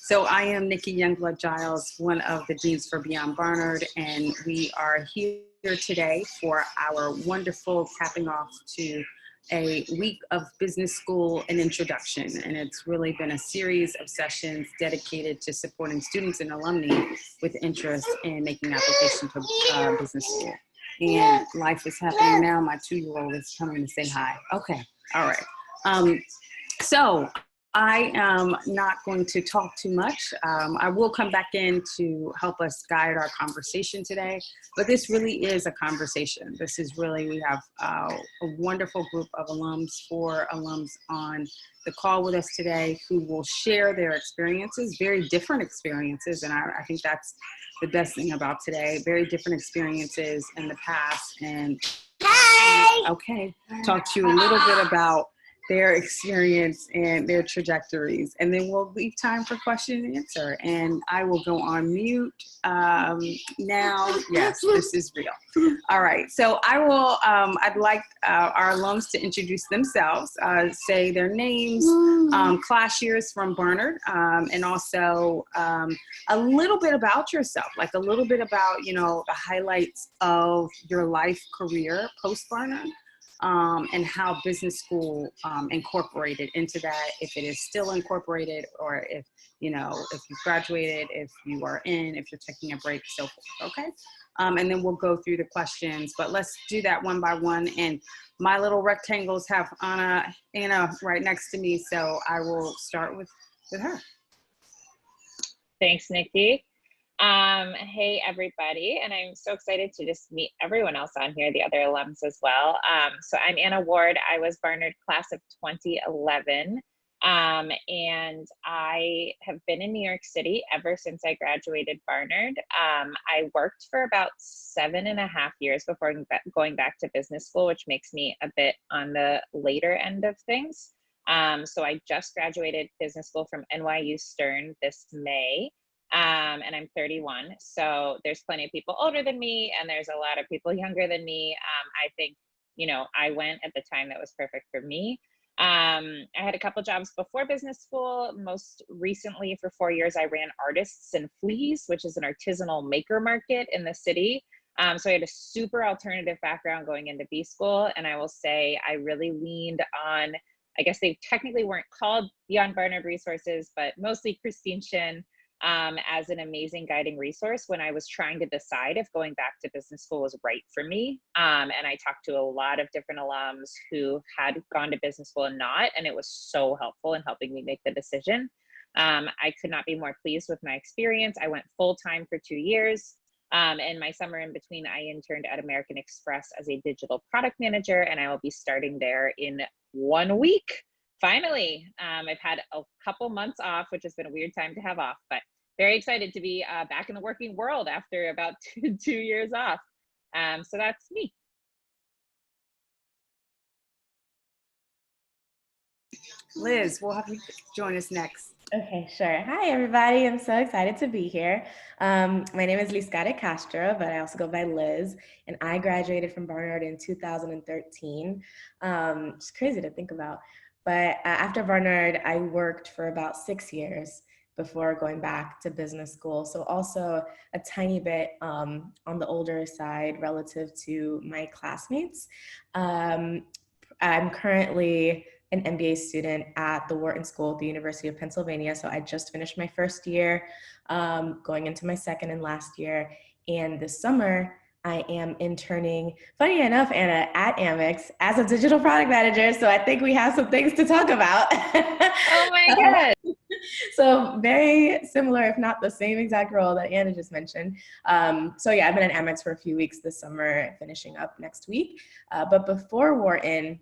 So I am Nikki Youngblood Giles, one of the deans for Beyond Barnard, and we are here today for our wonderful capping off to a week of business school and introduction. And it's really been a series of sessions dedicated to supporting students and alumni with interest in making application to business school. And life is happening now. My 2-year-old is coming to say hi. Okay, all right. So I am not going to talk too much. I will come back in to help us guide our conversation today, but this really is a conversation. This is really, we have a wonderful group of alums, 4 alums on the call with us today who will share their experiences, very different experiences, and I think that's the best thing about today, very different experiences in the past, and okay, talk to you a little bit about their experience and their trajectories. And then we'll leave time for question and answer. And I will go on mute now. Yes, this is real. All right, so I will, I'd like our alums to introduce themselves, say their names, class years from Barnard, and also a little bit about yourself, like a little bit about, you know, the highlights of your life career post-Barnard. And how business school incorporated into that, if it is still incorporated, or if, you know, if you graduated, if you are in, if you're taking a break, so forth, okay? And then we'll go through the questions, but let's do that one by one. And my little rectangles have Anna right next to me, so I will start with her. Thanks, Nikki. Hey, everybody, and I'm so excited to just meet everyone else on here, the other alums as well. So I'm Anna Ward. I was Barnard class of 2011, and I have been in New York City ever since I graduated Barnard. I worked for about 7.5 years before going back to business school, which makes me a bit on the later end of things. So I just graduated business school from NYU Stern this May. And I'm 31, so there's plenty of people older than me, and there's a lot of people younger than me. I think, you know, I went at the time that was perfect for me. I had a couple jobs before business school. Most recently, for 4 years, I ran Artists and Fleas, which is an artisanal maker market in the city. So I had a super alternative background going into B school, and I will say I really leaned on, I guess they technically weren't called Beyond Barnard resources, but mostly Christine Shin, as an amazing guiding resource when I was trying to decide if going back to business school was right for me. And I talked to a lot of different alums who had gone to business school and not, and it was so helpful in helping me make the decision. I could not be more pleased with my experience. I went full-time for 2 years. And my summer in between, I interned at American Express as a digital product manager, and I will be starting there in 1 week. Finally, I've had a couple months off, which has been a weird time to have off, but very excited to be back in the working world after about two years off. So that's me. Liz, we'll have you join us next. Okay, sure. Hi, everybody. I'm so excited to be here. My name is Castro, but I also go by Liz, and I graduated from Barnard in 2013. It's crazy to think about. But after Barnard, I worked for about 6 years before going back to business school. So also a tiny bit on the older side relative to my classmates. I'm currently an MBA student at the Wharton School at the University of Pennsylvania. So I just finished my first year, going into my second and last year. And this summer, I am interning, funny enough, Anna, at Amex as a digital product manager. So I think we have some things to talk about. Oh my God. So very similar, if not the same exact role that Anna just mentioned. So yeah, I've been at Amex for a few weeks this summer, finishing up next week. But before Wharton,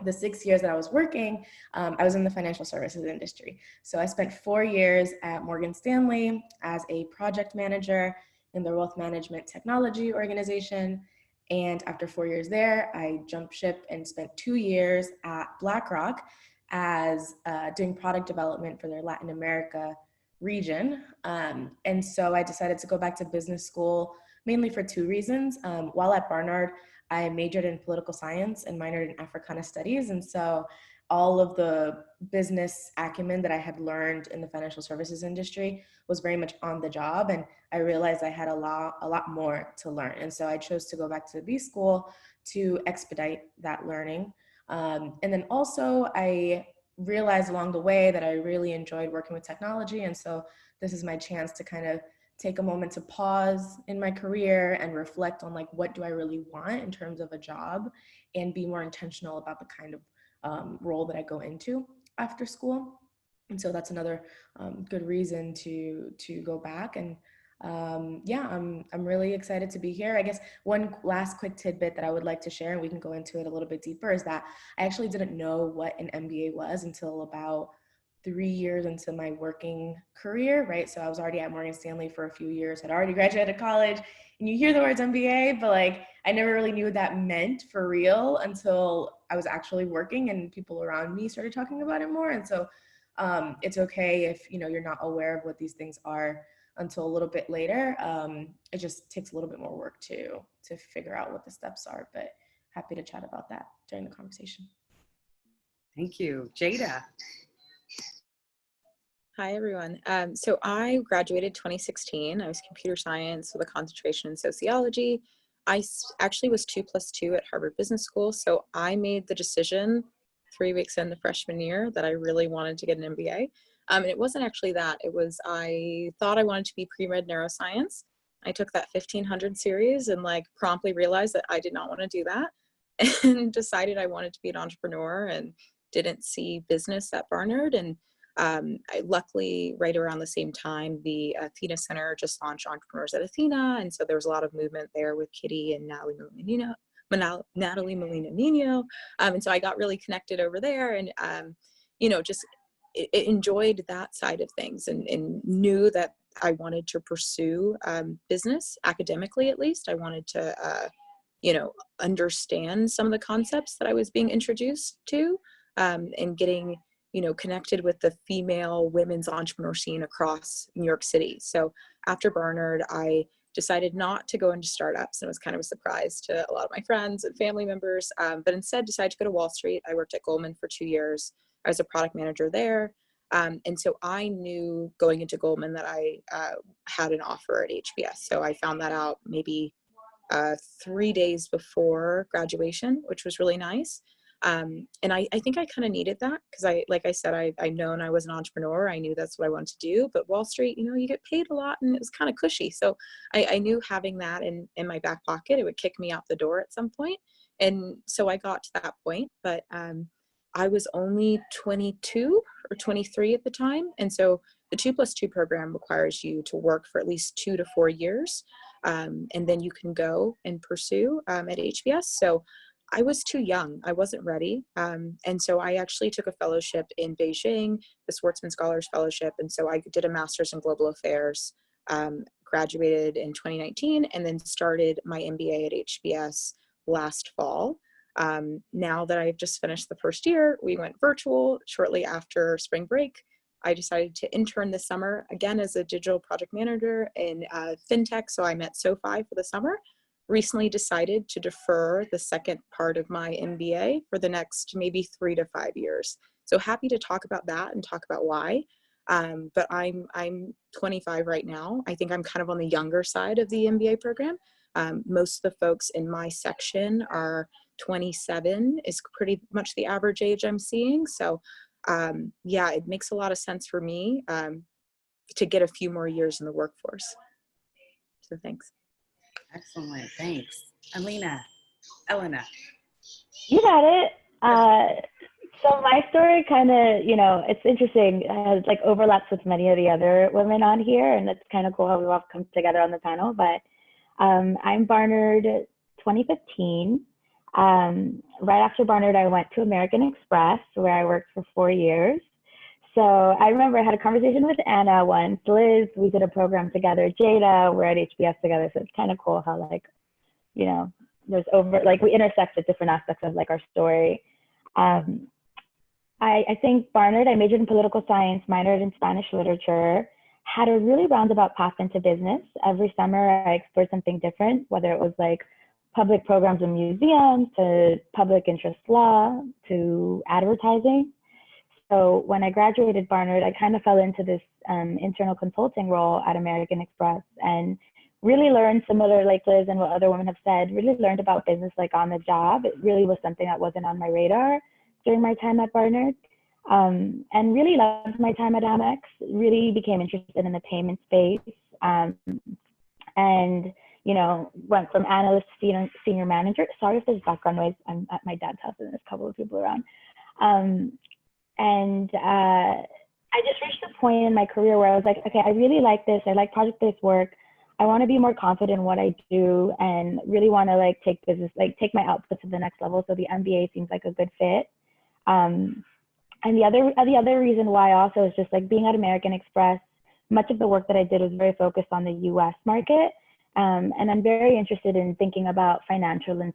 the 6 years that I was working, I was in the financial services industry. So I spent 4 years at Morgan Stanley as a project manager in the wealth management technology organization. And after 4 years there, I jumped ship and spent 2 years at BlackRock as doing product development for their Latin America region. And so I decided to go back to business school mainly for 2 reasons. While at Barnard, I majored in political science and minored in Africana studies. And so all of the business acumen that I had learned in the financial services industry was very much on the job. And I realized I had a lot more to learn. And so I chose to go back to B school to expedite that learning. And then also I realized along the way that I really enjoyed working with technology. And so this is my chance to kind of take a moment to pause in my career and reflect on like, what do I really want in terms of a job, and be more intentional about the kind of role that I go into after school. And so that's another good reason to go back. And yeah, I'm really excited to be here. I guess one last quick tidbit that I would like to share, and we can go into it a little bit deeper, is that I actually didn't know what an MBA was until about 3 years into my working career, right? So I was already at Morgan Stanley for a few years, had already graduated college, and you hear the words MBA, but like I never really knew what that meant for real until I was actually working and people around me started talking about it more. And so it's okay if you're not aware of what these things are until a little bit later. It just takes a little bit more work to figure out what the steps are, but happy to chat about that during the conversation. Thank you. Jada. Hi, everyone. So I graduated 2016. I was computer science with a concentration in sociology. I actually was 2+2 at Harvard Business School. So I made the decision 3 weeks into freshman year that I really wanted to get an MBA. And it wasn't actually that. It was, I thought I wanted to be pre-med neuroscience. I took that 1500 series and like promptly realized that I did not want to do that and decided I wanted to be an entrepreneur and didn't see business at Barnard. And I luckily, right around the same time, the Athena Center just launched Entrepreneurs at Athena. And so there was a lot of movement there with Kitty and Natalie Molina Nino. And so I got really connected over there and, just enjoyed that side of things and knew that I wanted to pursue business academically, at least. I wanted to, understand some of the concepts that I was being introduced to and getting connected with the female women's entrepreneur scene across New York City. So after Barnard, I decided not to go into startups, and it was kind of a surprise to a lot of my friends and family members, but instead decided to go to Wall Street. I worked at Goldman for 2 years. I was a product manager there. And so I knew going into Goldman that I had an offer at HBS. So I found that out maybe 3 days before graduation, which was really nice. And I think I kind of needed that because like I said, I known I was an entrepreneur. I knew that's what I wanted to do, but Wall Street, you get paid a lot and it was kind of cushy. So I knew having that in my back pocket, it would kick me out the door at some point. And so I got to that point, but, I was only 22 or 23 at the time. And so the 2+2 program requires you to work for at least 2 to 4 years. And then you can go and pursue at HBS. So I was too young. I wasn't ready. And so I actually took a fellowship in Beijing, the Schwarzman Scholars Fellowship. And so I did a master's in global affairs, graduated in 2019, and then started my MBA at HBS last fall. Now that I've just finished the first year, we went virtual shortly after spring break. I decided to intern this summer, again, as a digital project manager in fintech. So I met SoFi for the summer. Recently decided to defer the second part of my MBA for the next maybe 3 to 5 years. So happy to talk about that and talk about why. But I'm 25 right now. I think I'm kind of on the younger side of the MBA program. Most of the folks in my section are 27 is pretty much the average age I'm seeing. So yeah, it makes a lot of sense for me to get a few more years in the workforce. So thanks. Excellent. Thanks. Elena. You got it. So my story kind of, it's interesting. It has like overlaps with many of the other women on here, and it's kind of cool how we've all come together on the panel. But I'm Barnard 2015. Right after Barnard, I went to American Express, where I worked for 4 years. So I remember I had a conversation with Anna once, Liz, we did a program together, Jada, we're at HBS together. So it's kind of cool how there's we intersect at different aspects of like our story. I think Barnard, I majored in political science, minored in Spanish literature, had a really roundabout path into business. Every summer I explored something different, whether it was like public programs and museums to public interest law to advertising. So when I graduated Barnard, I kind of fell into this internal consulting role at American Express and really learned, similar like Liz and what other women have said, really learned about business like on the job. It really was something that wasn't on my radar during my time at Barnard. And really loved my time at Amex, really became interested in the payment space. And, you know, went from analyst to senior manager. Sorry if there's background noise. I'm at my dad's house and there's a couple of people around. I just reached a point in my career where I was like, okay, I really like this. I like project-based work. I want to be more confident in what I do and really want to like take take my output to the next level. So the MBA seems like a good fit. And the other reason why also is just like being at American Express, much of the work that I did was very focused on the US market. And I'm very interested in thinking about financial and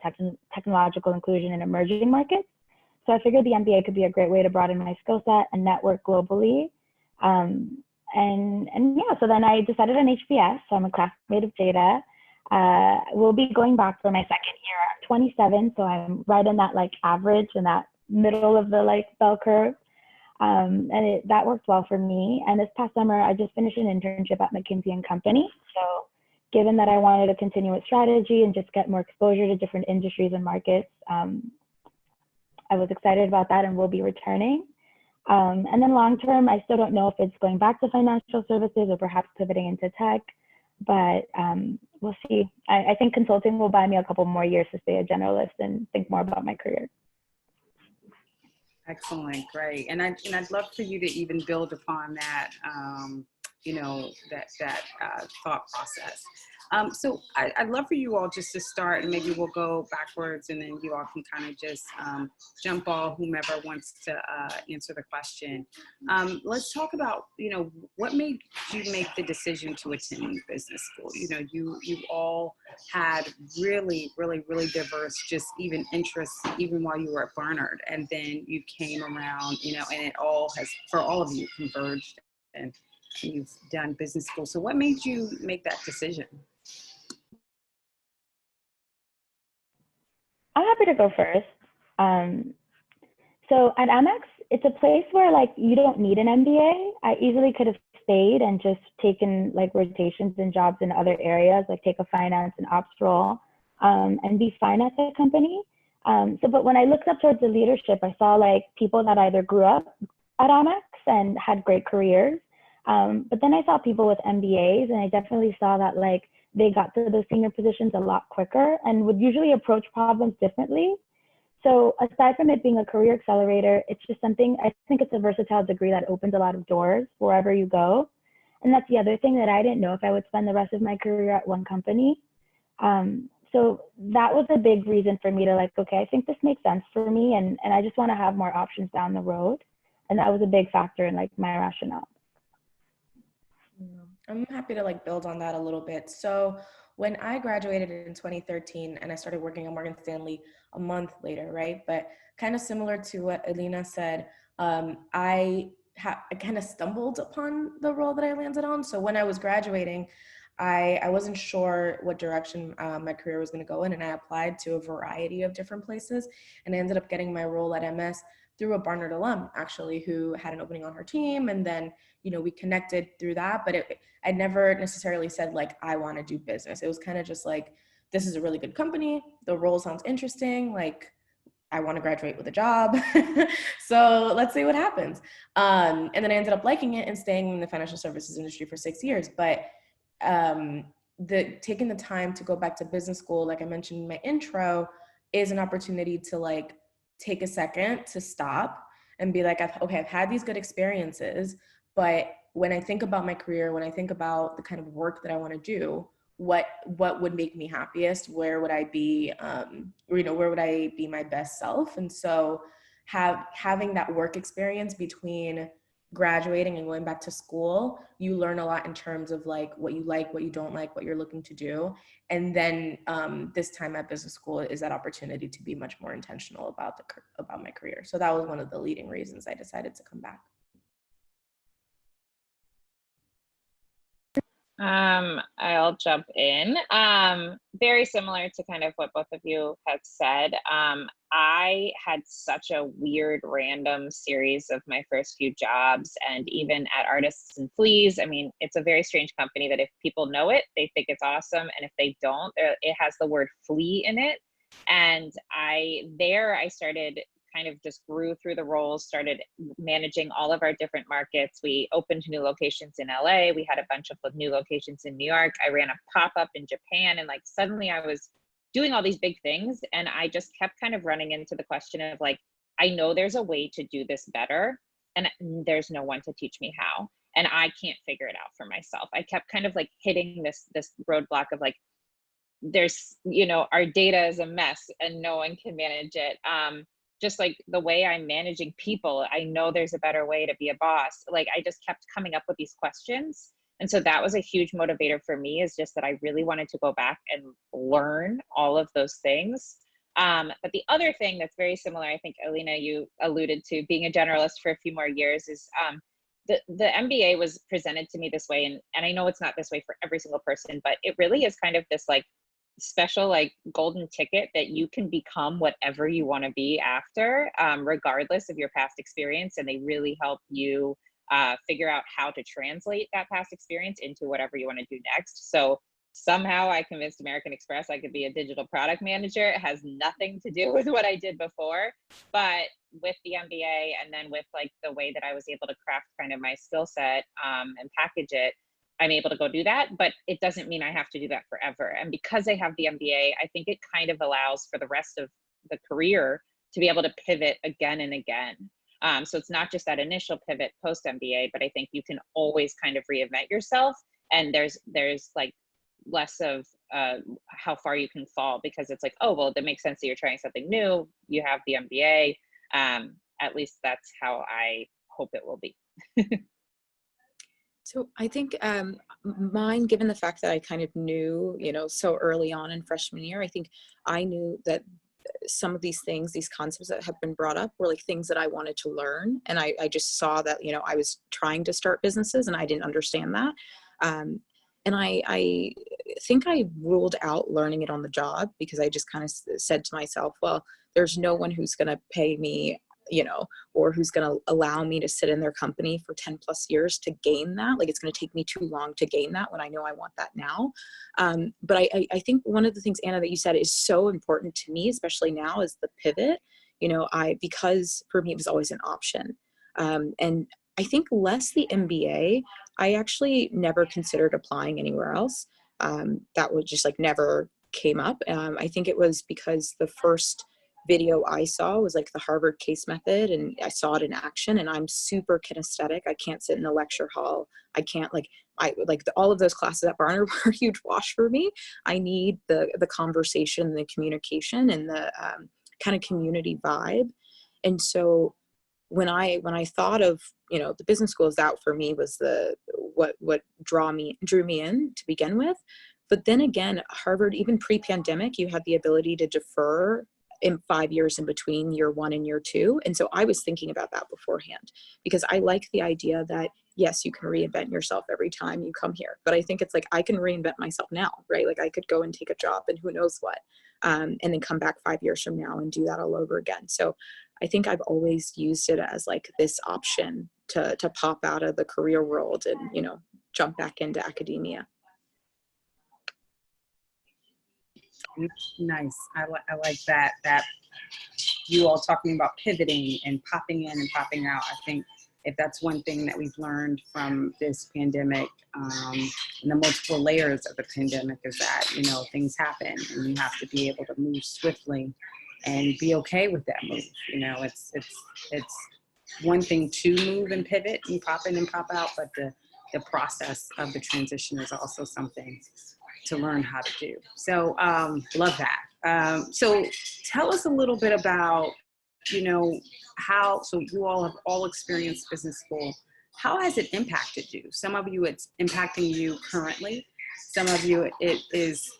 technological inclusion in emerging markets. So I figured the MBA could be a great way to broaden my skill set and network globally. And yeah, so then I decided on HBS. So I'm a classmate of Jada. We'll be going back for my second year. I'm 27, so I'm right in that like average and that middle of the like bell curve. That worked well for me. And this past summer, I just finished an internship at McKinsey & Company. So given that I wanted to continue with strategy and just get more exposure to different industries and markets, I was excited about that and will be returning. And then long term, I still don't know if it's going back to financial services or perhaps pivoting into tech, but we'll see. I think consulting will buy me a couple more years to stay a generalist and think more about my career. Excellent, great. And I'd love for you to even build upon that, you know, that thought process. So I'd love for you all just to start, and maybe we'll go backwards, and then you all can kind of just jump ball whomever wants to answer the question. Let's talk about, you know, what made you make the decision to attend business school? You know, you all had really diverse, just even interests, even while you were at Barnard, and then you came around, you know, and it all has, for all of you, converged, and you've done business school. So what made you make that decision? I'm happy to go first. So at Amex, it's a place where like you don't need an MBA. I easily could have stayed and just taken like rotations and jobs in other areas, like take a finance and ops role, and be fine at the company. But when I looked up towards the leadership, I saw like people that either grew up at Amex and had great careers. But then I saw people with MBAs, and I definitely saw that like they got to those senior positions a lot quicker and would usually approach problems differently. So aside from it being a career accelerator, it's just something, I think it's a versatile degree that opens a lot of doors wherever you go. And that's the other thing that I didn't know if I would spend the rest of my career at one company. So that was a big reason for me to like, okay, I think this makes sense for me, and I just want to have more options down the road. And that was a big factor in like my rationale. I'm happy to like build on that a little bit. So when I graduated in 2013 and I started working at Morgan Stanley a month later, right? But kind of similar to what Alina said, I kind of stumbled upon the role that I landed on. So when I was graduating, I wasn't sure what direction my career was going to go in, and I applied to a variety of different places, and I ended up getting my role at MS through a Barnard alum, actually, who had an opening on her team. And then, you know, we connected through that, but I never necessarily said like, I want to do business. It was kind of just like, this is a really good company. The role sounds interesting. Like, I want to graduate with a job. So let's see what happens. And then I ended up liking it and staying in the financial services industry for 6 years. But taking the time to go back to business school, like I mentioned in my intro, is an opportunity to like take a second to stop and be like, I've had these good experiences, but when I think about my career, when I think about the kind of work that I want to do, what would make me happiest? Where would I be, where would I be my best self? And so having that work experience between graduating and going back to school, you learn a lot in terms of like what you like, what you don't like, what you're looking to do. And then this time at business school is that opportunity to be much more intentional about my career. So that was one of the leading reasons I decided to come back. I'll jump in. Very similar to kind of what both of you have said. I had such a weird random series of my first few jobs, and even at Artists and Fleas, I mean, it's a very strange company that if people know it, they think it's awesome. And if they don't, it has the word flea in it. And I started kind of just grew through the roles, started managing all of our different markets. We opened new locations in LA. We had a bunch of new locations in New York. I ran a pop-up in Japan, and like suddenly I was doing all these big things. And I just kept kind of running into the question of like, I know there's a way to do this better, and there's no one to teach me how. And I can't figure it out for myself. I kept kind of like hitting this roadblock of like, there's, our data is a mess and no one can manage it. Just like the way I'm managing people, I know there's a better way to be a boss. Like I just kept coming up with these questions. And so that was a huge motivator for me, is just that I really wanted to go back and learn all of those things. But the other thing that's very similar, I think, Alina, you alluded to being a generalist for a few more years, is the MBA was presented to me this way. And I know it's not this way for every single person, but it really is kind of this like special like golden ticket that you can become whatever you want to be after, regardless of your past experience. And they really help you figure out how to translate that past experience into whatever you want to do next. So somehow I convinced American Express I could be a digital product manager. It has nothing to do with what I did before, but with the MBA and then with like the way that I was able to craft kind of my skill set and package it, I'm able to go do that, but it doesn't mean I have to do that forever. And because I have the MBA, I think it kind of allows for the rest of the career to be able to pivot again and again. So it's not just that initial pivot post MBA, but I think you can always kind of reinvent yourself. And there's like less of how far you can fall, because it's like, oh, well, that makes sense that you're trying something new. You have the MBA. At least that's how I hope it will be. So I think mine, given the fact that I kind of knew, so early on in freshman year, I think I knew that some of these things, these concepts that have been brought up were like things that I wanted to learn. And I just saw that, I was trying to start businesses and I didn't understand that. And I think I ruled out learning it on the job, because I just kind of said to myself, well, there's no one who's going to pay me, or who's going to allow me to sit in their company for 10 plus years to gain that. Like, it's going to take me too long to gain that when I know I want that now. But I think one of the things, Anna, that you said is so important to me, especially now, is the pivot. Because for me, it was always an option. And I think less the MBA, I actually never considered applying anywhere else. That would just like never came up. I think it was because the first video I saw was like the Harvard case method, and I saw it in action, and I'm super kinesthetic. I can't sit in a lecture hall. I can't all of those classes at Barnard were a huge wash for me. I need the conversation, the communication, and the kind of community vibe. And so when I thought of, the business schools, that for me was what drew me in to begin with. But then again, Harvard, even pre-pandemic, you had the ability to defer in 5 years in between year one and year two. And so I was thinking about that beforehand, because I like the idea that, yes, you can reinvent yourself every time you come here. But I think it's like, I can reinvent myself now, right? Like I could go and take a job and who knows what, and then come back 5 years from now and do that all over again. So I think I've always used it as like this option to pop out of the career world and, jump back into academia. Nice. I like that you all talking about pivoting and popping in and popping out. I think if that's one thing that we've learned from this pandemic, and the multiple layers of the pandemic, is that, things happen and you have to be able to move swiftly and be okay with that move. It's one thing to move and pivot and pop in and pop out, but the process of the transition is also something to learn how to do. So love that. So tell us a little bit about, so you all have all experienced business school. How has it impacted you? Some of you, it's impacting you currently. Some of you, it is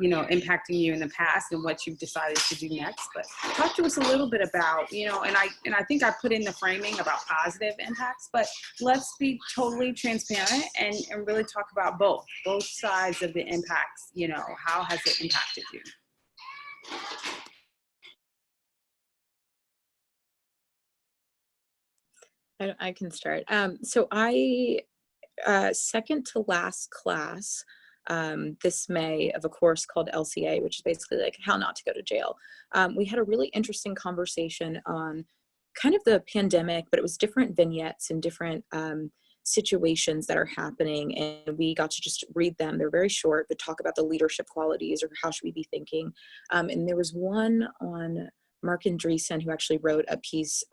impacting you in the past and what you've decided to do next. But talk to us a little bit about, and I think I put in the framing about positive impacts, but let's be totally transparent and really talk about both sides of the impacts. How has it impacted you? I can start. So I, second to last class this May of a course called LCA, which is basically like how not to go to jail. We had a really interesting conversation on kind of the pandemic, but it was different vignettes and different situations that are happening. And we got to just read them. They're very short, but talk about the leadership qualities or how should we be thinking. And there was one on Mark Andreessen, who actually wrote a piece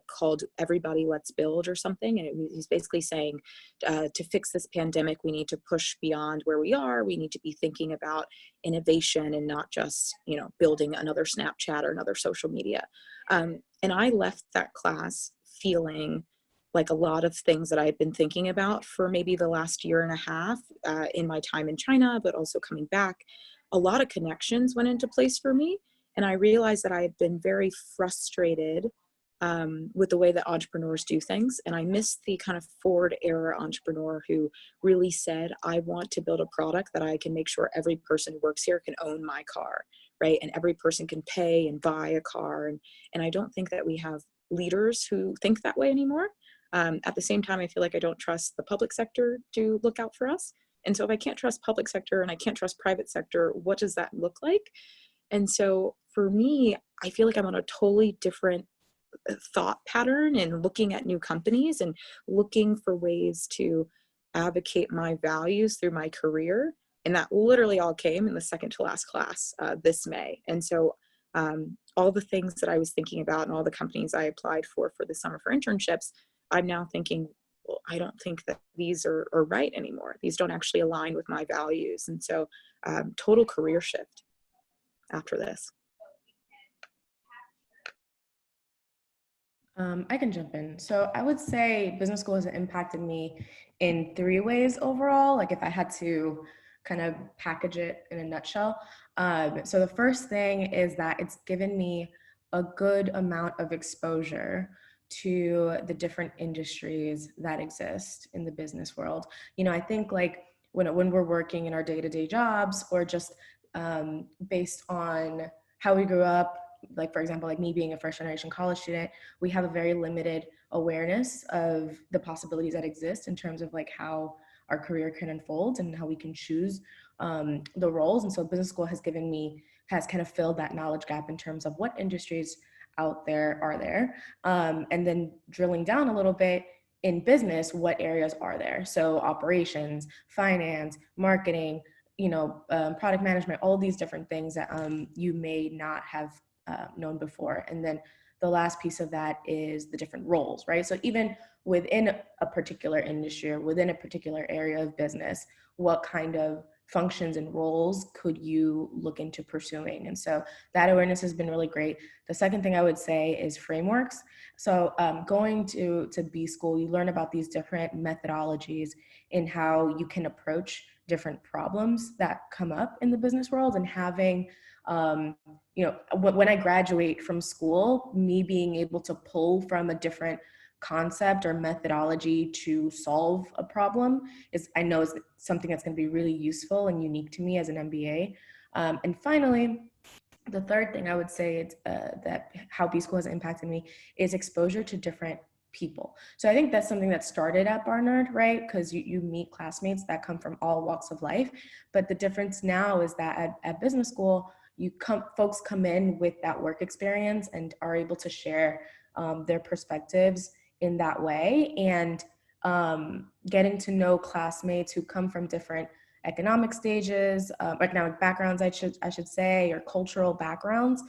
called Everybody Let's Build or something. And he's basically saying to fix this pandemic, we need to push beyond where we are. We need to be thinking about innovation and not just, building another Snapchat or another social media. And I left that class feeling like a lot of things that I had been thinking about for maybe the last year and a half in my time in China, but also coming back. A lot of connections went into place for me. And I realized that I had been very frustrated with the way that entrepreneurs do things. And I missed the kind of Ford era entrepreneur who really said, I want to build a product that I can make sure every person who works here can own my car, right? And every person can pay and buy a car. And I don't think that we have leaders who think that way anymore. At the same time, I feel like I don't trust the public sector to look out for us. And so if I can't trust public sector and I can't trust private sector, what does that look like? And so for me, I feel like I'm on a totally different thought pattern and looking at new companies and looking for ways to advocate my values through my career. And that literally all came in the second to last class this May. And so all the things that I was thinking about and all the companies I applied for the summer for internships, I'm now thinking, well, I don't think that these are right anymore. These don't actually align with my values. And so total career shift after this. I can jump in. So I would say business school has impacted me in 3 ways overall, like if I had to kind of package it in a nutshell. So the first thing is that it's given me a good amount of exposure to the different industries that exist in the business world. I think like when we're working in our day-to-day jobs or just based on how we grew up, like for example, like me being a first generation college student, we have a very limited awareness of the possibilities that exist in terms of like how our career can unfold and how we can choose the roles. And so business school has kind of filled that knowledge gap in terms of what industries out there are there. And then drilling down a little bit in business, what areas are there? So operations, finance, marketing, product management, all these different things that you may not have known before. And then the last piece of that is the different roles, right? So even within a particular industry or within a particular area of business, what kind of functions and roles could you look into pursuing? And so that awareness has been really great. The second thing I would say is frameworks. So going to B school, you learn about these different methodologies in how you can approach different problems that come up in the business world, and having when I graduate from school, me being able to pull from a different concept or methodology to solve a problem is something that's going to be really useful and unique to me as an MBA. And finally, the third thing I would say is that how B school has impacted me is exposure to different people. So I think that's something that started at Barnard, right? Because you meet classmates that come from all walks of life. But the difference now is that at business school, folks come in with that work experience and are able to share their perspectives in that way. And getting to know classmates who come from different economic stages, economic backgrounds, I should say, or cultural backgrounds,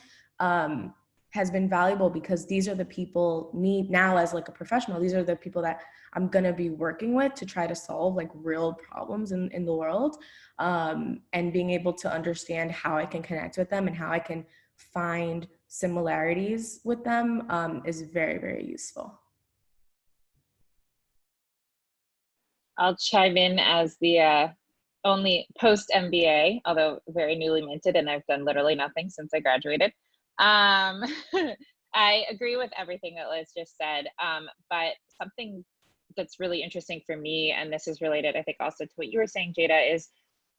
has been valuable, because these are the people, me now as like a professional, these are the people that I'm gonna be working with to try to solve like real problems in the world, and being able to understand how I can connect with them and how I can find similarities with them is very, very useful. I'll chime in as the only post MBA, although very newly minted, and I've done literally nothing since I graduated. I agree with everything that Liz just said, but something that's really interesting for me, and this is related, I think, also to what you were saying, Jada, is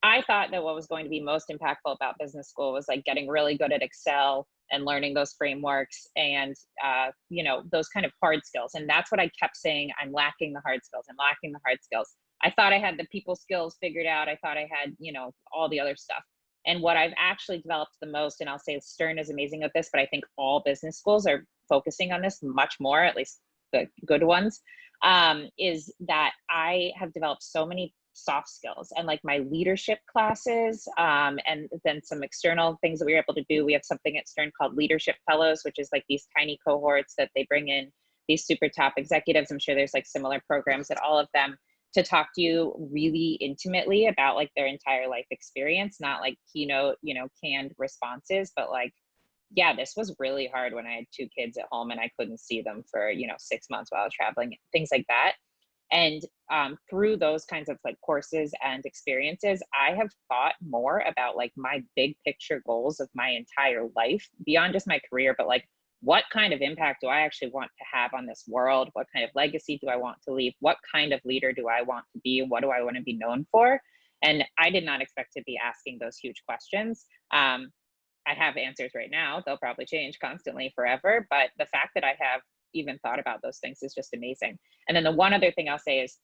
I thought that what was going to be most impactful about business school was like getting really good at Excel and learning those frameworks and, you know, those kind of hard skills. And that's what I kept saying, I'm lacking the hard skills, I'm lacking the hard skills. I thought I had the people skills figured out. I thought I had, you know, all the other stuff. And what I've actually developed the most, and I'll say Stern is amazing at this, but I think all business schools are focusing on this much more, at least the good ones, is that I have developed so many soft skills and like my leadership classes, and then some external things that we were able to do. We have something at Stern called Leadership Fellows, which is like these tiny cohorts that they bring in these super top executives. I'm sure there's like similar programs at all of them, to talk to you really intimately about like their entire life experience, not like keynote, you know, canned responses, but like, yeah, this was really hard when I had 2 kids at home and I couldn't see them for, you know, 6 months while I was traveling, things like that. And through those kinds of like courses and experiences, I have thought more about like my big picture goals of my entire life beyond just my career, but like, what kind of impact do I actually want to have on this world? What kind of legacy do I want to leave? What kind of leader do I want to be? What do I want to be known for? And I did not expect to be asking those huge questions. I have answers right now. They'll probably change constantly forever. But the fact that I have even thought about those things is just amazing. And then the one other thing I'll say is,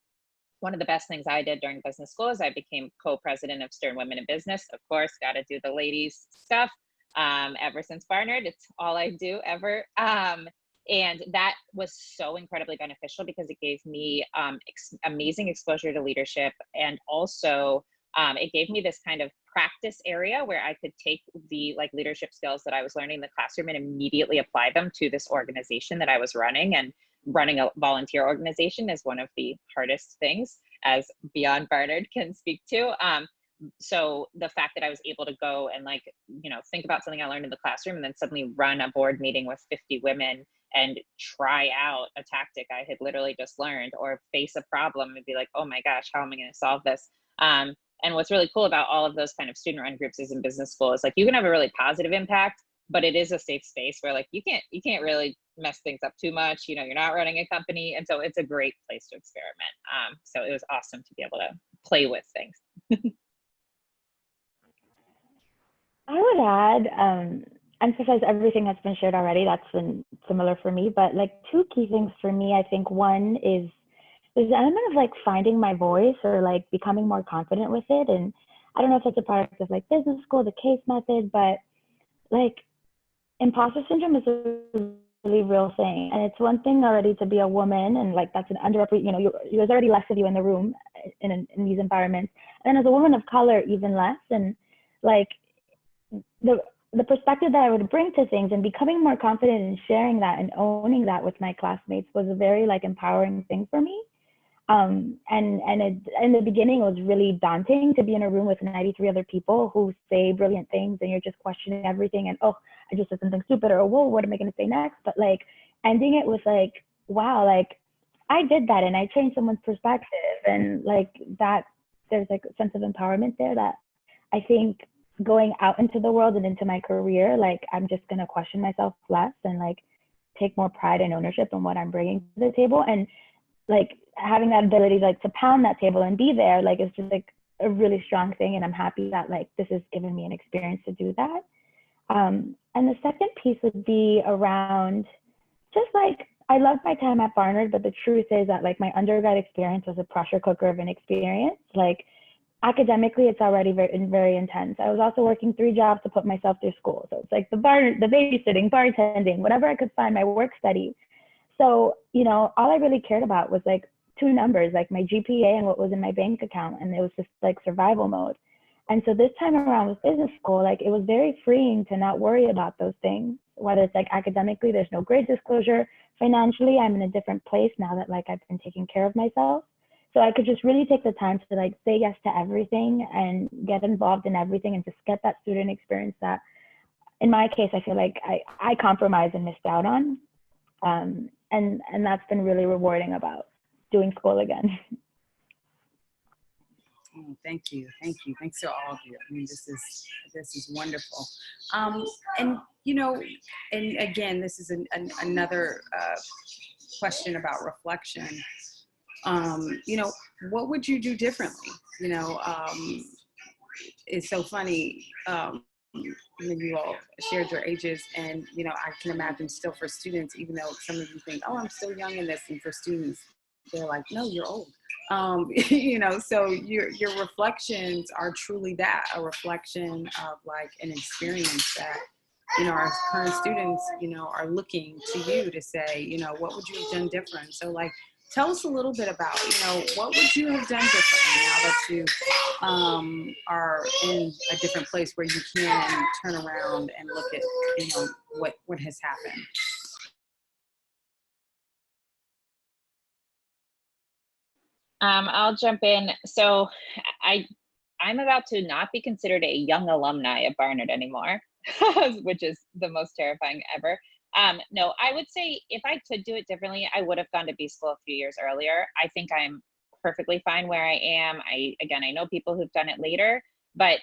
one of the best things I did during business school is I became co-president of Stern Women in Business. Of course, got to do the ladies stuff. Ever since Barnard, it's all I do ever. And that was so incredibly beneficial because it gave me amazing exposure to leadership. And also it gave me this kind of practice area where I could take the like leadership skills that I was learning in the classroom and immediately apply them to this organization that I was running. And running a volunteer organization is one of the hardest things, as Beyond Barnard can speak to. So the fact that I was able to go and like, you know, think about something I learned in the classroom and then suddenly run a board meeting with 50 women and try out a tactic I had literally just learned, or face a problem and be like, oh my gosh, how am I going to solve this? And what's really cool about all of those kind of student run groups is in business school is like, you can have a really positive impact, but it is a safe space where like, you can't really mess things up too much. You know, you're not running a company. And so it's a great place to experiment. So it was awesome to be able to play with things. I would add, emphasize everything that's been shared already. That's been similar for me, but like 2 key things for me. I think one is there's an element of like finding my voice or like becoming more confident with it. And I don't know if it's a product of like business school, the case method, but like imposter syndrome is a really real thing. And it's one thing already to be a woman and like that's an underrepresented, you know, there's already less of you in the room in these environments. And as a woman of color, even less. And like the perspective that I would bring to things and becoming more confident in sharing that and owning that with my classmates was a very like empowering thing for me. And in the beginning, it was really daunting to be in a room with 93 other people who say brilliant things and you're just questioning everything and, oh, I just said something stupid, or whoa, what am I going to say next? But like ending it with like, wow, like I did that and I changed someone's perspective, and like that there's like a sense of empowerment there that I think going out into the world and into my career, like I'm just going to question myself less and like take more pride and ownership in what I'm bringing to the table. And like having that ability like to pound that table and be there, like it's just like a really strong thing. And I'm happy that like this has given me an experience to do that. And the second piece would be around just like, I love my time at Barnard, but the truth is that like my undergrad experience was a pressure cooker of an experience. Like academically, it's already very intense. I was also working 3 jobs to put myself through school. So it's like the babysitting, bartending, whatever I could find, my work study. So, you know, all I really cared about was like 2 numbers, like my GPA and what was in my bank account. And it was just like survival mode. And so this time around with business school, like it was very freeing to not worry about those things, whether it's like academically, there's no grade disclosure. Financially, I'm in a different place now that like I've been taking care of myself. So I could just really take the time to like say yes to everything and get involved in everything and just get that student experience that in my case, I feel like I compromised and missed out on. And that's been really rewarding about doing school again. Oh, thank you. Thank you. Thanks to all of you. I mean, this is wonderful. And you know, and again, this is another question about reflection. You know, what would you do differently? You know, it's so funny. When you all shared your ages, and you know, I can imagine still for students, even though some of you think, oh, I'm still young in this, and for students, they're like, no, you're old. You know, so your reflections are truly that, a reflection of like an experience that, you know, our current students, you know, are looking to you to say, you know, what would you have done different? So like, tell us a little bit about, you know, what would you have done differently now that you are in a different place where you can turn around and look at, you know, what has happened. I'll jump in. So I'm about to not be considered a young alumni of Barnard anymore, which is the most terrifying ever. No, I would say if I could do it differently, I would have gone to B school a few years earlier. I think I'm perfectly fine where I am. I know people who've done it later, but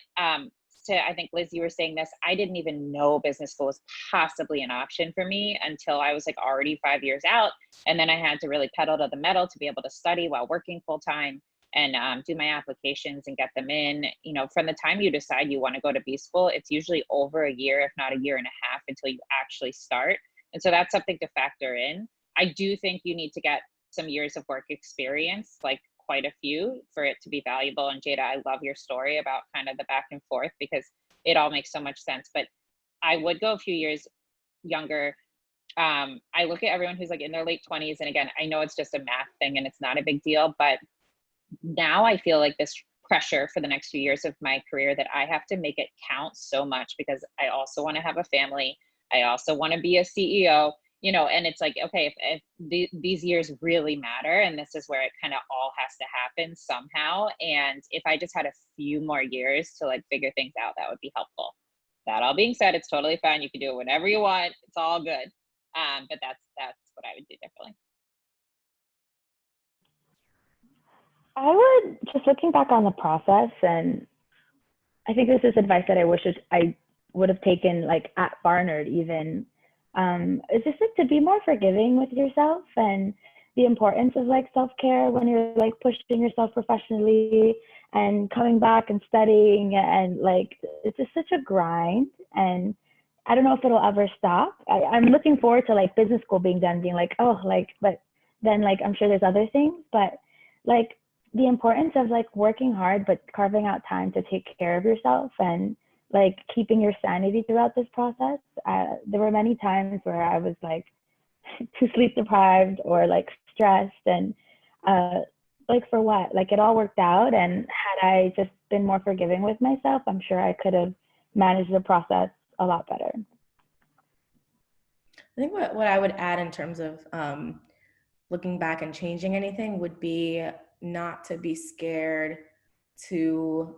I think Liz, you were saying this, I didn't even know business school was possibly an option for me until I was like already 5 years out. And then I had to really pedal to the metal to be able to study while working full time and do my applications and get them in. You know, from the time you decide you want to go to B school, it's usually over a year, if not a year and a half, until you actually start. And so that's something to factor in. I do think you need to get some years of work experience, like quite a few, for it to be valuable. And Jada, I love your story about kind of the back and forth because it all makes so much sense. But I would go a few years younger. I look at everyone who's like in their late 20s. And again, I know it's just a math thing and it's not a big deal, but now I feel like this pressure for the next few years of my career that I have to make it count so much because I also want to have a family. I also want to be a CEO, you know, and it's like, okay, if these years really matter, and this is where it kind of all has to happen somehow. And if I just had a few more years to like figure things out, that would be helpful. That all being said, it's totally fine. You can do it whenever you want. It's all good. But that's what I would do differently. I would, just looking back on the process, and I think this is advice that I wish I would have taken like at Barnard even, is just like to be more forgiving with yourself and the importance of like self-care when you're like pushing yourself professionally and coming back and studying, and like it's just such a grind, and I don't know if it'll ever stop. I'm looking forward to like business school being done, being like, oh, like, but then like I'm sure there's other things, but like the importance of like working hard but carving out time to take care of yourself and like keeping your sanity throughout this process. There were many times where I was like too sleep deprived or like stressed, and like for what? Like it all worked out, and had I just been more forgiving with myself, I'm sure I could have managed the process a lot better. I think what I would add in terms of looking back and changing anything would be not to be scared to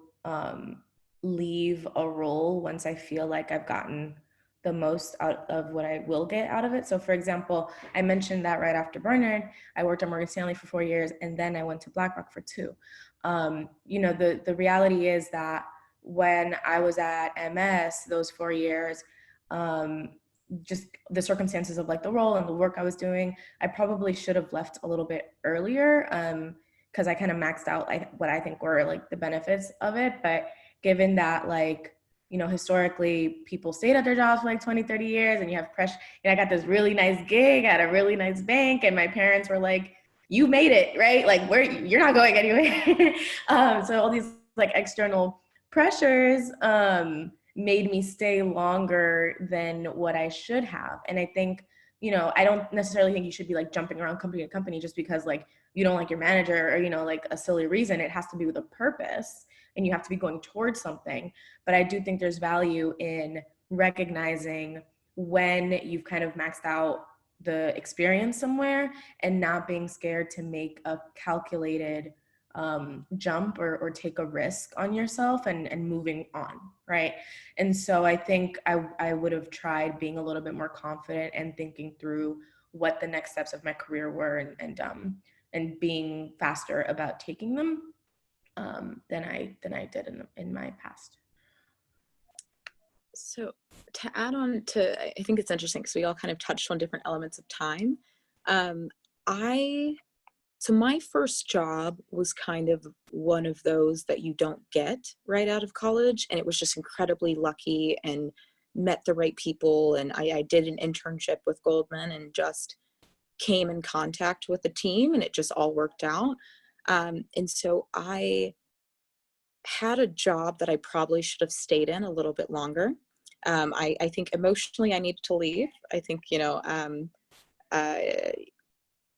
leave a role once I feel like I've gotten the most out of what I will get out of it. So for example, I mentioned that right after Barnard, I worked at Morgan Stanley for 4 years, and then I went to BlackRock for 2. You know, the reality is that when I was at MS those 4 years, just the circumstances of like the role and the work I was doing, I probably should have left a little bit earlier because I kind of maxed out what I think were like the benefits of it. But given that like, you know, historically people stayed at their jobs for like 20, 30 years, and you have pressure, and I got this really nice gig at a really nice bank, and my parents were like, you made it, right? Like you're not going anywhere. So all these like external pressures made me stay longer than what I should have. And I think, you know, I don't necessarily think you should be like jumping around company to company just because like you don't like your manager or, you know, like a silly reason. It has to be with a purpose, and you have to be going towards something. But I do think there's value in recognizing when you've kind of maxed out the experience somewhere and not being scared to make a calculated jump or take a risk on yourself and moving on, right? And so I think I would have tried being a little bit more confident and thinking through what the next steps of my career were, and being faster about taking them. than I did in my past. So to add on to, I think it's interesting because we all kind of touched on different elements of time. Um, so my first job was kind of one of those that you don't get right out of college. And it was just incredibly lucky and met the right people. And I did an internship with Goldman and just came in contact with the team and it just all worked out. And so I had a job that I probably should have stayed in a little bit longer. I think emotionally I needed to leave. I think, uh,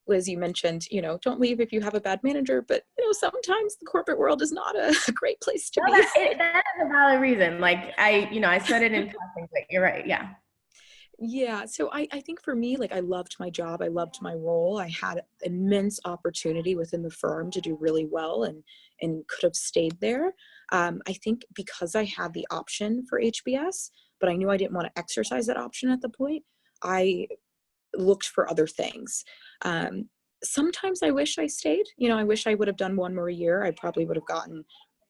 Liz, you mentioned, don't leave if you have a bad manager, but sometimes the corporate world is not a great place to No, be. that is a valid reason. Like I said it in passing, but you're right. Yeah. Yeah. So I think for me, like I loved my job. I loved my role. I had immense opportunity within the firm to do really well and could have stayed there. I think because I had the option for HBS, but I knew I didn't want to exercise that option at the point, I looked for other things. Sometimes I wish I stayed, I wish I would have done one more year. I probably would have gotten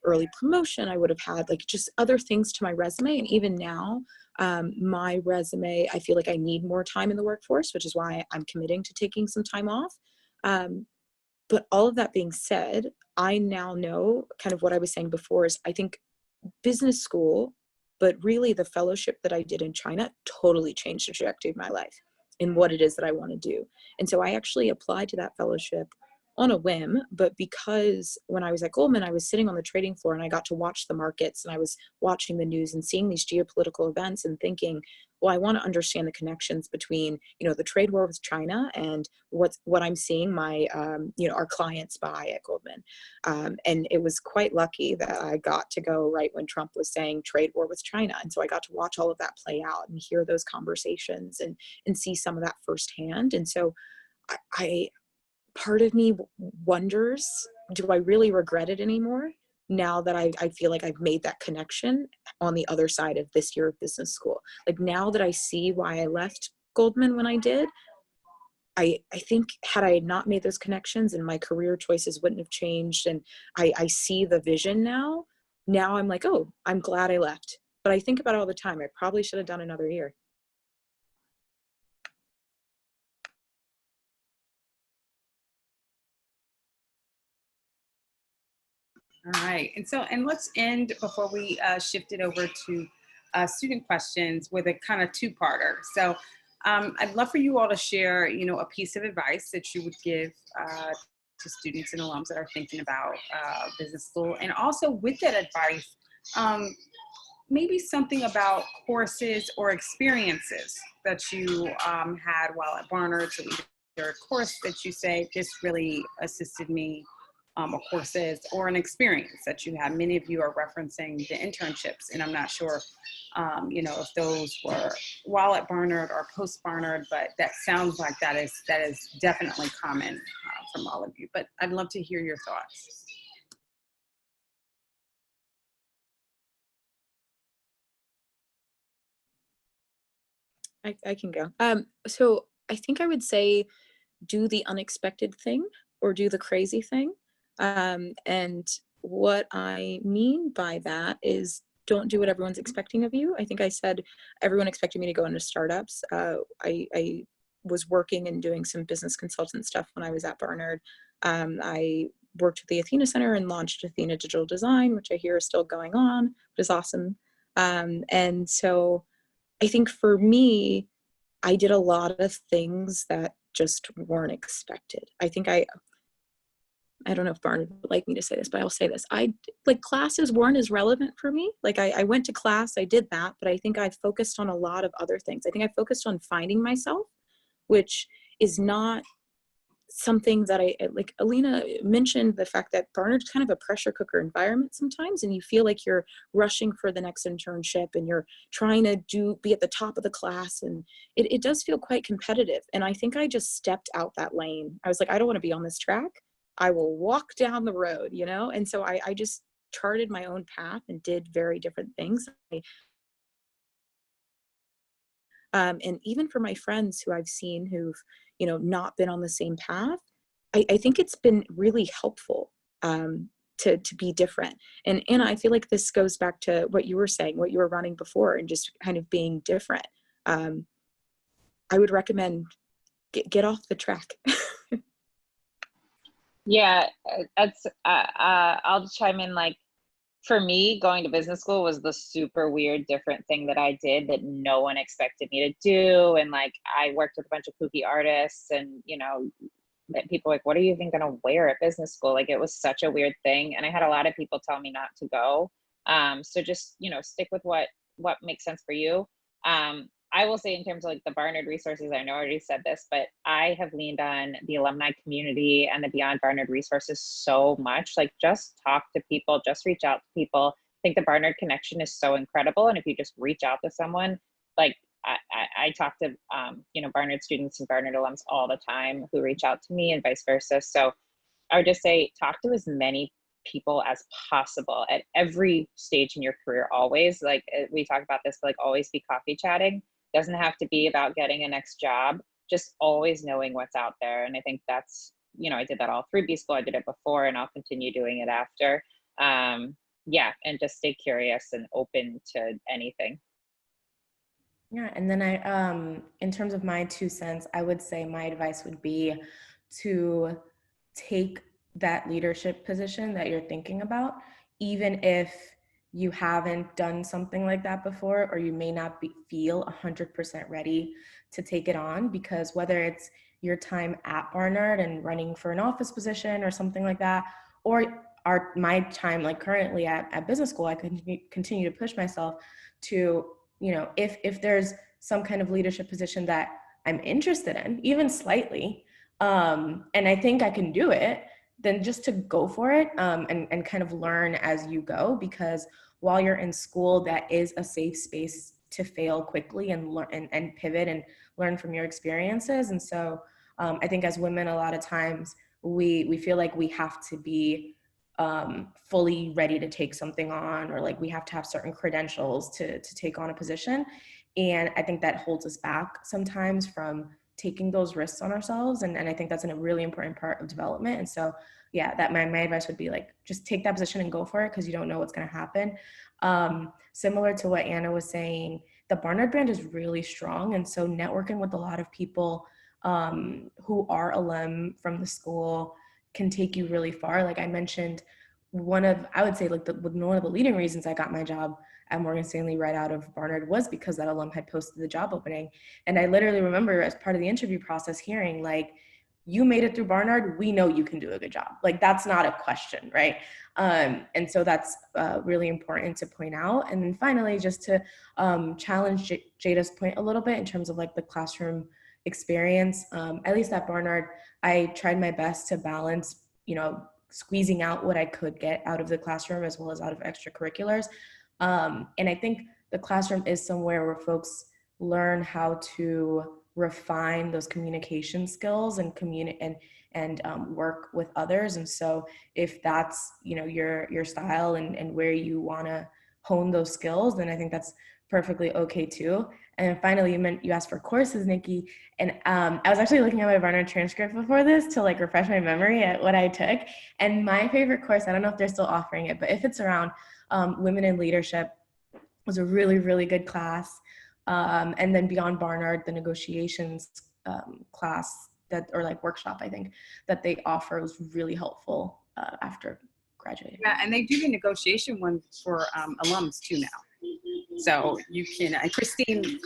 early promotion. I would have had like just other things to my resume. And even now, my resume, I feel like I need more time in the workforce, which is why I'm committing to taking some time off. But all of that being said, I now know kind of what I was saying before is I think business school, but really the fellowship that I did in China totally changed the trajectory of my life and what it is that I want to do. And so I actually applied to that fellowship on a whim, but because when I was at Goldman, I was sitting on the trading floor and I got to watch the markets and I was watching the news and seeing these geopolitical events and thinking, well, I want to understand the connections between, the trade war with China and what I'm seeing my, our clients buy at Goldman. And it was quite lucky that I got to go right when Trump was saying trade war with China. And so I got to watch all of that play out and hear those conversations and see some of that firsthand. And so I part of me wonders, do I really regret it anymore now that I feel like I've made that connection on the other side of this year of business school? Like now that I see why I left Goldman when I did, I think had I not made those connections and my career choices wouldn't have changed, and I see the vision now I'm like, oh, I'm glad I left. But I think about it all the time. I probably should have done another year. All right. And let's end before we shift it over to student questions with a kind of two-parter. So I'd love for you all to share, a piece of advice that you would give to students and alums that are thinking about business school. And also with that advice, maybe something about courses or experiences that you had while at Barnard. So either a course that you say, this really assisted me, or courses, or an experience that you had. Many of you are referencing the internships, and I'm not sure, if those were while at Barnard or post Barnard, but that sounds like that is definitely common from all of you. But I'd love to hear your thoughts. I can go. So I think I would say do the unexpected thing or do the crazy thing. And what I mean by that is don't do what everyone's expecting of you. I think I said everyone expected me to go into startups. I was working and doing some business consultant stuff when I was at Barnard. I worked with the Athena Center and launched Athena Digital Design, which I hear is still going on, which is awesome. And so I think for me, I did a lot of things that just weren't expected. I think I don't know if Barnard would like me to say this, but I'll say this. Classes weren't as relevant for me. Like I went to class, I did that, but I think I focused on a lot of other things. I think I focused on finding myself, which is not something that like Alina mentioned, the fact that Barnard's kind of a pressure cooker environment sometimes, and you feel like you're rushing for the next internship and you're trying to be at the top of the class, and it does feel quite competitive. And I think I just stepped out that lane. I was like, I don't want to be on this track. I will walk down the road, And so I just charted my own path and did very different things. And even for my friends who I've seen who've, not been on the same path, I think it's been really helpful to be different. And Anna, I feel like this goes back to what you were saying, what you were running before, and just kind of being different. I would recommend get off the track. Yeah, that's I'll chime in. Like, for me, going to business school was the super weird, different thing that I did that no one expected me to do. And like, I worked with a bunch of kooky artists, and that people were like, what are you even going to wear at business school? Like, it was such a weird thing. And I had a lot of people tell me not to go. So just, stick with what makes sense for you. I will say, in terms of like the Barnard resources, I know I already said this, but I have leaned on the alumni community and the Beyond Barnard resources so much. Like, just talk to people, just reach out to people. I think the Barnard connection is so incredible. And if you just reach out to someone, like I talk to, Barnard students and Barnard alums all the time who reach out to me, and vice versa. So I would just say, talk to as many people as possible at every stage in your career. Always, like, we talk about this, but like, always be coffee chatting. Doesn't have to be about getting a next job, just always knowing what's out there. And I think that's, I did that all through B school. I did it before, and I'll continue doing it after. Yeah, and just stay curious and open to anything. Yeah, and then in terms of my 2 cents, I would say my advice would be to take that leadership position that you're thinking about, even if you haven't done something like that before, or you may not feel 100% ready to take it on, because whether it's your time at Barnard and running for an office position or something like that, or my time like currently at business school, I continue to push myself to, if there's some kind of leadership position that I'm interested in, even slightly, and I think I can do it, then just to go for it, and kind of learn as you go, because while you're in school, that is a safe space to fail quickly and learn and pivot and learn from your experiences. And so I think as women, a lot of times we feel like we have to be fully ready to take something on, or like we have to have certain credentials to take on a position. And I think that holds us back sometimes from taking those risks on ourselves. And I think that's a really important part of development. And so, yeah, that my advice would be like, just take that position and go for it, because you don't know what's going to happen. Similar to what Anna was saying, the Barnard brand is really strong. And so networking with a lot of people who are alum from the school can take you really far. Like I mentioned, one of the leading reasons I got my job at Morgan Stanley right out of Barnard was because that alum had posted the job opening. And I literally remember, as part of the interview process, hearing like, you made it through Barnard, we know you can do a good job. Like, that's not a question, right? And so that's really important to point out. And then finally, just to challenge Jada's point a little bit in terms of like the classroom experience, at least at Barnard, I tried my best to balance, squeezing out what I could get out of the classroom as well as out of extracurriculars. And I think the classroom is somewhere where folks learn how to refine those communication skills and work with others. And so if that's, your style and where you want to hone those skills, then I think that's perfectly okay too. And then finally, you asked for courses, Nikki. And I was actually looking at my Barnard transcript before this to like refresh my memory at what I took. And my favorite course, I don't know if they're still offering it, but if it's around women in leadership, was a really, really good class. And then Beyond Barnard, the negotiations class workshop, I think, that they offer was really helpful after graduating. Yeah, and they do the negotiation one for alums too now. So you can, Christine.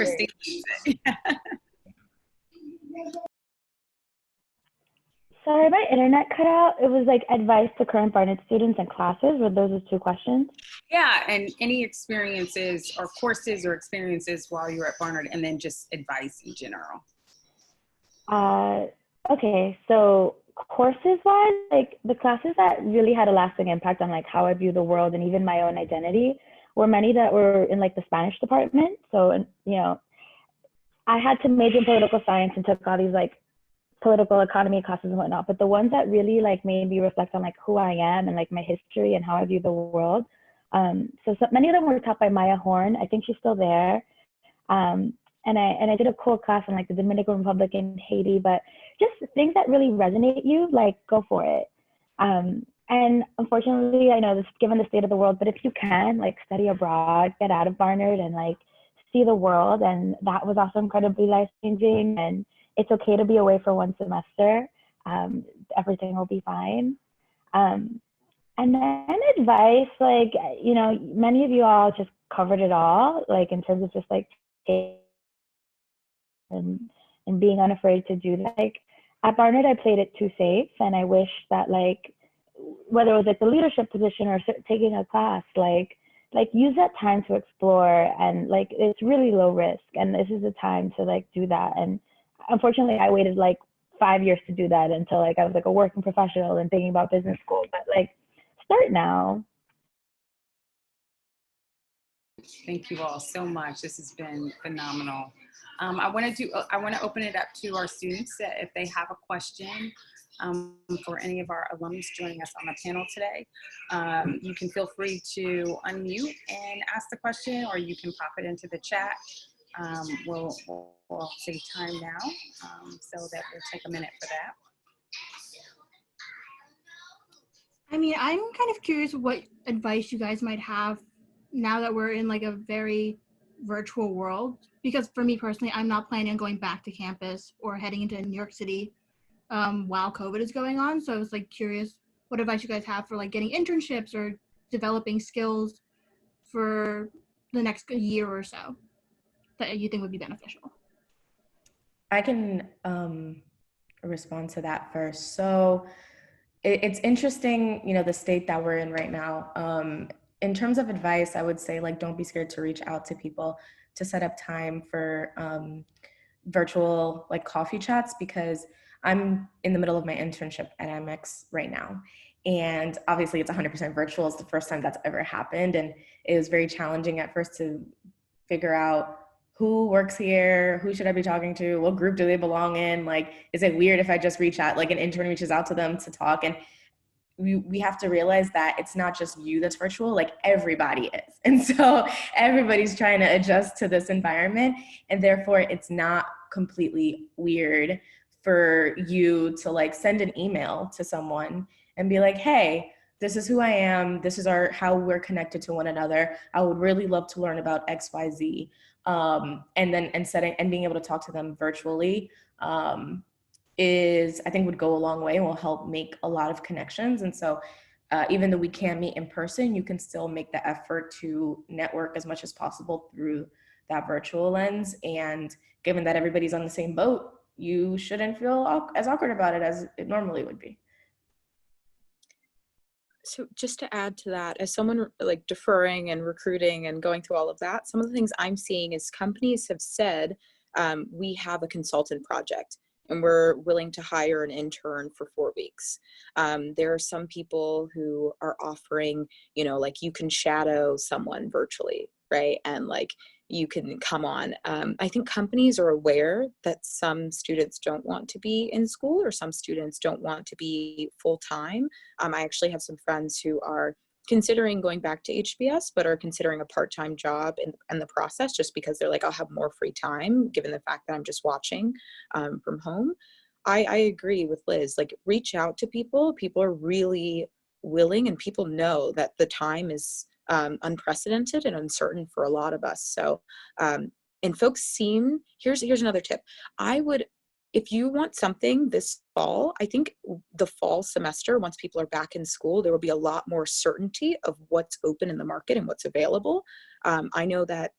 Sorry, my internet cut out. It was like advice to current Barnard students and classes. Were those the two questions? Yeah, and any experiences or courses or experiences while you're at Barnard, and then just advice in general. Okay, so courses wise, like the classes that really had a lasting impact on like how I view the world and even my own identity were many that were in like the Spanish department. So, I had to major in political science and took all these like political economy classes and whatnot, but the ones that really like made me reflect on like who I am and like my history and how I view the world. So many of them were taught by Maya Horn. I think she's still there. And I did a cool class on like the Dominican Republic and Haiti, but just things that really resonate you, like go for it. And unfortunately, I know this given the state of the world, but if you can, like, study abroad, get out of Barnard and like see the world. And that was also incredibly life changing. And it's okay to be away for one semester. Everything will be fine. Um, and then advice, like, many of you all just covered it all, like in terms of just like and and being unafraid to do that. Like at Barnard, I played it too safe, and I wish that, like, whether it was like the leadership position or taking a class, like use that time to explore, and like it's really low risk, and this is the time to like do that. And unfortunately, I waited like 5 years to do that until like I was like a working professional and thinking about business school. But like, start now. Thank you all so much. This has been phenomenal. I want to open it up to our students if they have a question for any of our alums joining us on the panel today. You can feel free to unmute and ask the question, or you can pop it into the chat. We'll take time now, so that we'll take a minute for that. I mean, I'm kind of curious what advice you guys might have now that we're in like a very virtual world, because for me personally, I'm not planning on going back to campus or heading into New York City while COVID is going on. So I was like curious what advice you guys have for like getting internships or developing skills for the next year or so that you think would be beneficial. I can respond to that first. So it's interesting, the state that we're in right now. In terms of advice, I would say, like, don't be scared to reach out to people to set up time for virtual like coffee chats, because I'm in the middle of my internship at Amex right now. And obviously it's 100% virtual. It's the first time that's ever happened. And it was very challenging at first to figure out who works here, who should I be talking to, what group do they belong in? Like, is it weird if I just reach out, like an intern reaches out to them to talk? And we have to realize that it's not just you that's virtual, like everybody is. And so everybody's trying to adjust to this environment. And therefore it's not completely weird for you to like send an email to someone and be like, hey, this is who I am. This is how we're connected to one another. I would really love to learn about XYZ. And being able to talk to them virtually I think would go a long way and will help make a lot of connections. And so even though we can't meet in person, you can still make the effort to network as much as possible through that virtual lens. And given that everybody's on the same boat, you shouldn't feel as awkward about it as it normally would be. So just to add to that, as someone like deferring and recruiting and going through all of that, some of the things I'm seeing is companies have said, we have a consultant project and we're willing to hire an intern for 4 weeks. There are some people who are offering, like you can shadow someone virtually, right? And like you can come on. I think companies are aware that some students don't want to be in school or some students don't want to be full-time. I actually have some friends who are considering going back to HBS, but are considering a part-time job in the process, just because they're like, I'll have more free time given the fact that I'm just watching from home. I agree with Liz, like reach out to people. People are really willing, and people know that the time is unprecedented and uncertain for a lot of us. So, and folks here's another tip. If you want something this fall, I think the fall semester, once people are back in school, there will be a lot more certainty of what's open in the market and what's available. I know that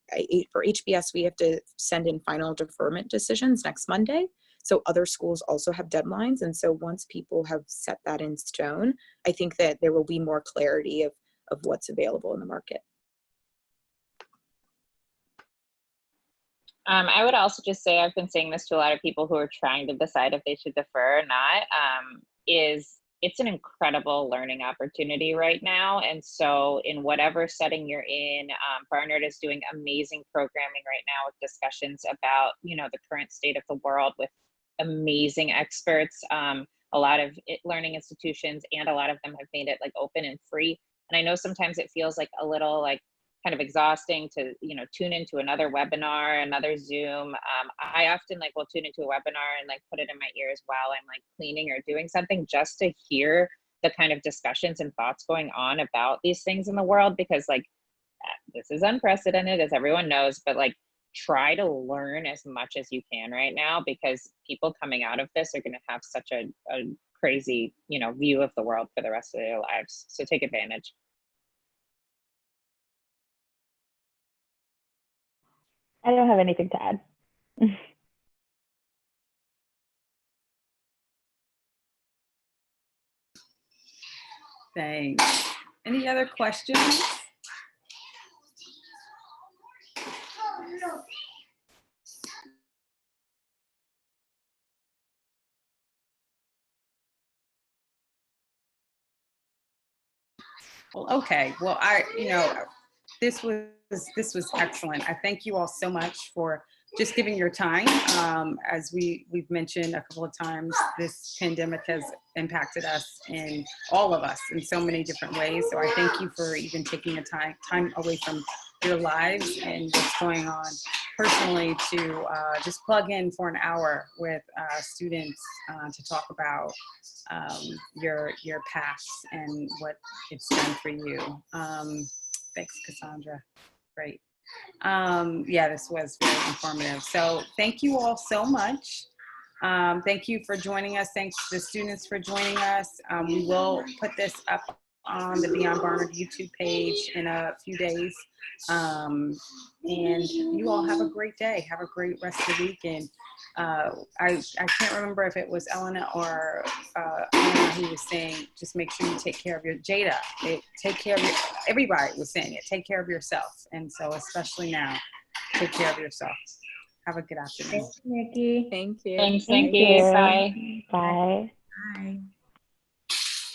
for HBS, we have to send in final deferment decisions next Monday. So other schools also have deadlines. And so once people have set that in stone, I think that there will be more clarity of what's available in the market. I would also just say, I've been saying this to a lot of people who are trying to decide if they should defer or not, it's an incredible learning opportunity right now. And so in whatever setting you're in, Barnard is doing amazing programming right now with discussions about, the current state of the world with amazing experts. A lot of learning institutions, and a lot of them have made it like open and free. And I know sometimes it feels like a little like kind of exhausting to, tune into another webinar, another Zoom. I often will tune into a webinar and put it in my ears while I'm cleaning or doing something, just to hear the kind of discussions and thoughts going on about these things in the world, because like this is unprecedented, as everyone knows, but like try to learn as much as you can right now, because people coming out of this are going to have such a crazy, you know, view of the world for the rest of their lives. So take advantage. I don't have anything to add. Thanks. Any other questions? Well, okay. Well, this was excellent. I thank you all so much for just giving your time. As we've mentioned a couple of times, this pandemic has impacted us and all of us in so many different ways. So I thank you for even taking a time away from your lives and what's going on personally to just plug in for an hour with students to talk about your past and what it's done for you. Thanks, Cassandra. Great. Yeah, this was very informative. So thank you all so much. Thank you for joining us. Thanks to the students for joining us. We will put this up on the Beyond Barnard YouTube page in a few days. And you all have a great day. Have a great rest of the week. And I can't remember if it was Elena or Elena who was saying, just make sure you take care of your Jada. Take care of your, everybody was saying it. Take care of yourself. And so especially now, take care of yourself. Have a good afternoon. Thanks, Nikki. Thank you. Thanks, Thank Nikki. you. Bye. Bye. Bye.